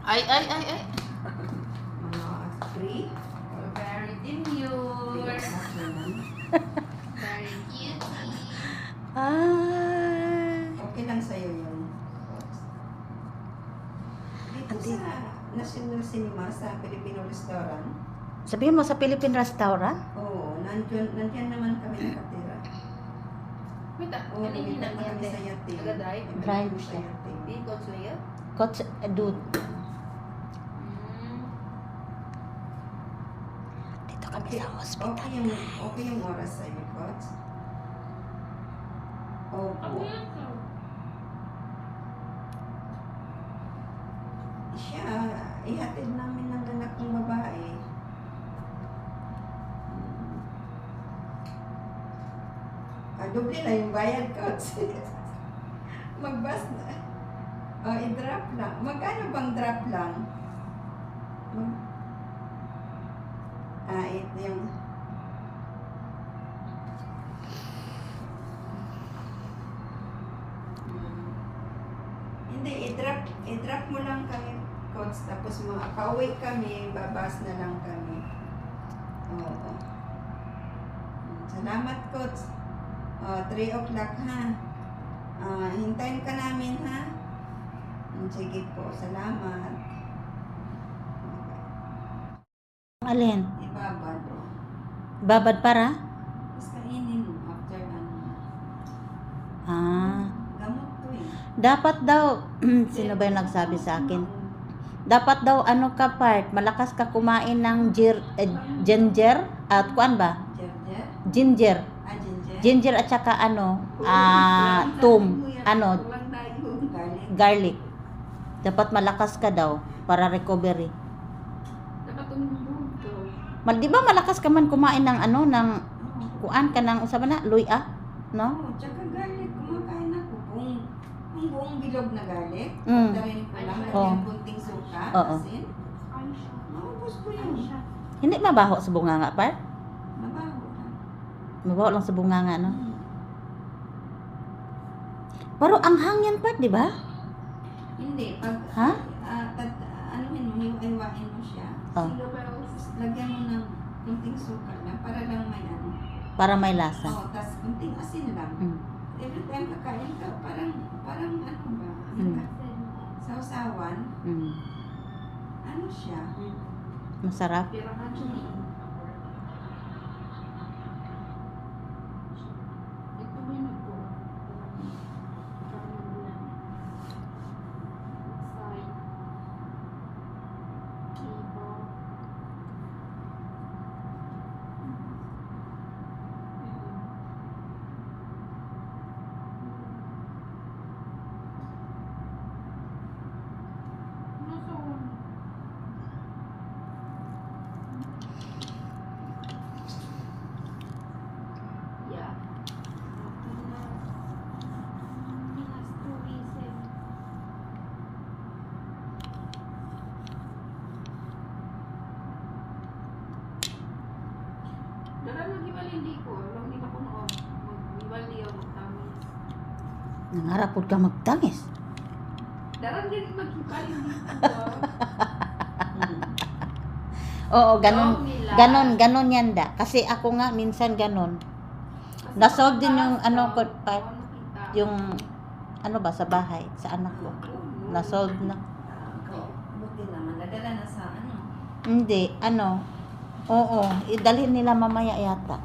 Ay. Mga free. Very demure. Very cutie. Ay. Okay lang sa'yo yun. Dito sa National Cinema sa Filipino Restaurant. Sabihin mo sa Philippine Restaurant? Oo, nandiyan naman kami nakatira. Wait, Oo, ano yung lumipat na kami nangyari? sa Yate. Taga-drive? Drive Sa siya. Yate. Di, Coach Leo? Coach, dude. Dito kami Okay, sa hospital. okay yung oras sa'yo, Coach? Opo. Siya, ihatid namin ng anak kong babae. Doble na yung bayad, Coach. Mag-bus na. I-drop lang. Magkano bang drop lang? Ito yung... Hindi, i-drop mo lang kami, Coach. Tapos pauwi kami, babas na lang kami. Oo. Salamat, Coach. 3 o'clock, ha? Hintayin ka namin, ha? Sige po, salamat. Alin? Ibabad, oh. Babad para? Tapos kainin mo after ano. Ah. Gamot to eh. Dapat daw, sino ba yung nagsabi sa akin? Dapat daw ano ka part, malakas ka kumain ng ginger at kuan ba? Ginger? Ginger. Ginger? Ginger at saka tum, Tulang tayo. Garlic. garlic. Dapat malakas ka daw para recovery. Dapat tumulong to. Di ba malakas ka man kumain ng ng kuan ka ng usaba na luya, no? Oo, tsaka garlic. Kumakain ako. Kung buong bilog na garlic, Mm. darin ko lang, Oo. lagyan kunting suka, Oo. asin. Maubos ko yun. Hindi mabaho sa bunganga part? Mabaho lang. Mabaho lang sa bunganga, no? Mm. Pero ang hangyan part, di ba? Hindi, pag Ha? anuhin mo, hiwa-hiwain mo siya. Oh. Lagyan mo ng kunting suka lang para lang may ano. Para may lasa. Tapos kunting asin lang. Mm. Every time kakain ka, parang ano ba? Mm. Sausawan, Mm. ano siya? Masarap. Pirahan siya ni. Ito ba yung nagpo? Yeah. Daran mag-ibalindi ko. Alam din ako noon. Mag-ibalindi ako magtamis. Nangarap po ka magtangis. Daran din mag-ibalindi ko. Oo, ganon. Oh, nila. Ganon yan da. Kasi ako nga minsan ganon. Nasolve din yung ano ko part, yung ano ba sa bahay, sa anak ko. Nasolve na. Buti naman, nadala na sa ano. Hindi, oo, idalhin nila mamaya yata.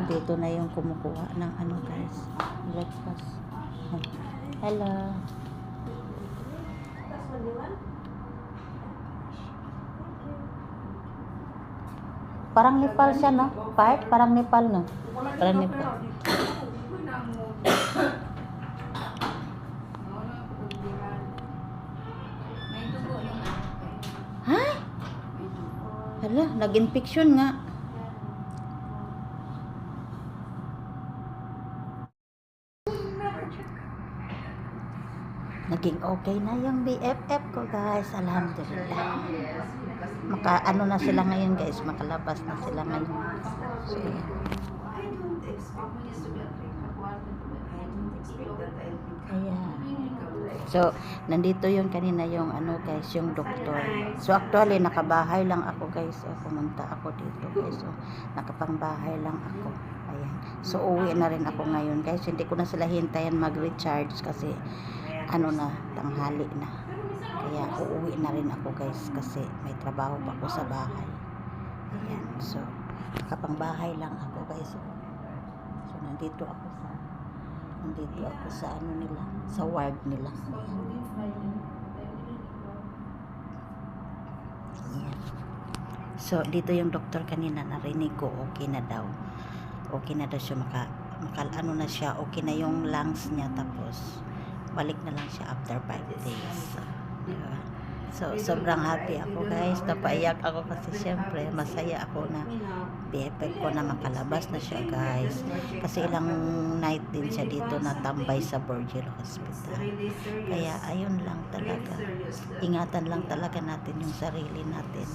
Dito na yung kumukuha ng guys. Breakfast. Hello. Parang Nepal siya, no? Part? Parang Nepal, no? Parang Nepal. May dugo yung anak ko. Ha? May dugo. Hala, nag-infection nga. Naging okay na yung BFF ko, guys. Alhamdulillah. Ano na sila ngayon, guys. Makalabas na sila ngayon. So, I don't expect Ako niya sa Beatrice. Ako I don't expect that I'll be Kaya, become like so, nandito yung kanina yung ano guys, yung doktor. So, actually, nakabahay lang ako guys. So, pumunta ako dito guys. So, nakapangbahay lang ako. Ayan. So, uwi na rin ako ngayon guys. Hindi ko na sila hintayan mag-recharge kasi ano na, tanghali na. Kaya, uuwi na rin ako guys kasi may trabaho pa ako sa bahay. Ayan. So, nakapangbahay lang ako guys. So, nandito ako sa ano nila, sa ward nila. Ayan. So, dito yung doktor kanina, narinig ko, okay na daw. Okay na daw siya, ano na siya, okay na yung lungs niya, tapos balik na lang siya after 5 days. Diba? So, sobrang happy ako guys. Napaiyak ako kasi syempre, masaya ako na BFF ko na makalabas na siya guys. Kasi ilang night din siya dito natambay sa Borgil Hospital. Kaya ayun lang talaga. Ingatan lang talaga natin yung sarili natin.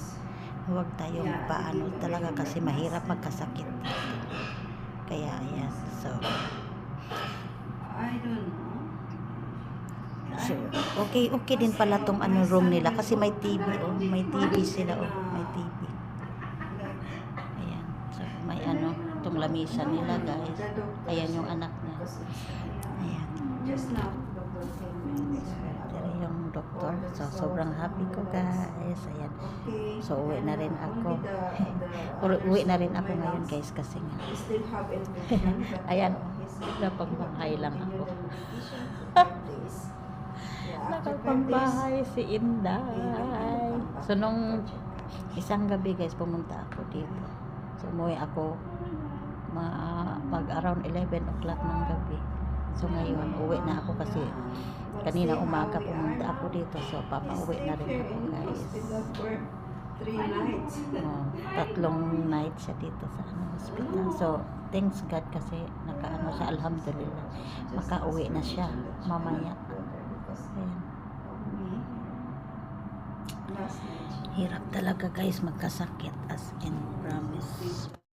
Huwag tayong paano talaga kasi mahirap magkasakit dito. Kaya ayan. So, I don't know. so okay din pala tong ano room nila kasi may TV oh, may TV sila oh, may TV. Ayan. So, may ano, tong lamisa nila guys. Ayan yung anak niya. Ayan. Just now, Dr. Kelvin. Pero yung doktor, so sobrang happy ko guys. Ayan. Okay. So uwi na rin ako. Uwi na rin ako ngayon guys kasi nga. Still have infection. Ayan. Napagbahay lang ako. Nakapagbahay si Inday. So nung isang gabi guys, pumunta ako dito. So umuwi ako mag around 11 o'clock ng gabi. So ngayon, uwi na ako kasi kanina umaga pumunta ako dito. So papauwi na rin ako guys. 3 nights. Oh, 3 nights siya dito sa hospital. So thanks God kasi nakaano siya, alhamdulillah. Makauwi na siya mamaya. Ayan. Hirap talaga guys magkasakit as in promise.